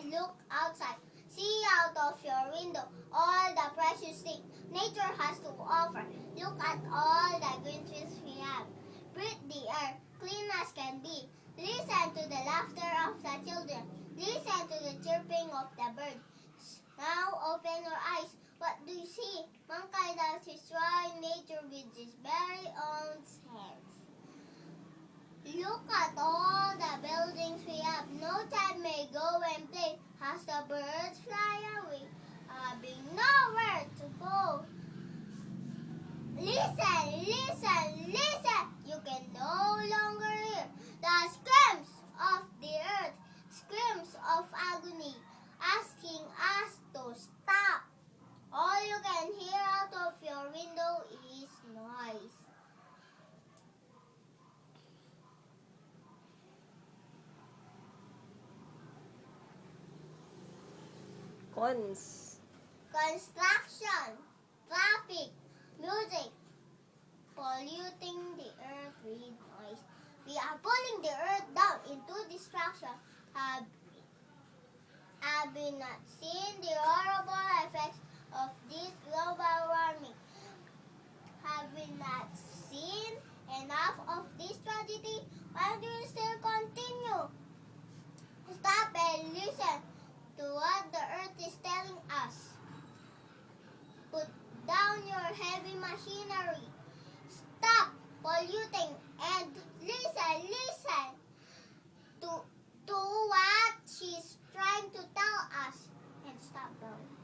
and look outside. See out of your window all the precious things nature has to offer. Look at all the green trees we have. Breathe the air, clean as can be. Listen to the laughter of the children. Listen to the chirping of the birds. Now open your eyes. What do you see? Mankind is destroying nature with his very own hands. Look at all the buildings we have. No child may go and play as the birds fly away, having nowhere to go. Listen, listen, listen. You can no longer hear the screams of the earth, screams of agony, asking us to stop. All you can hear out of your window is noise. Construction, traffic, music, polluting the earth with noise. We are pulling the earth down into destruction. Have we not seen the horrible effects of this global warming? Have we not seen enough of this tragedy? Why do you still continue? Stop and listen to what the earth is telling us. Put down your heavy machinery. Stop polluting and listen to what she's trying to tell us. And stop now.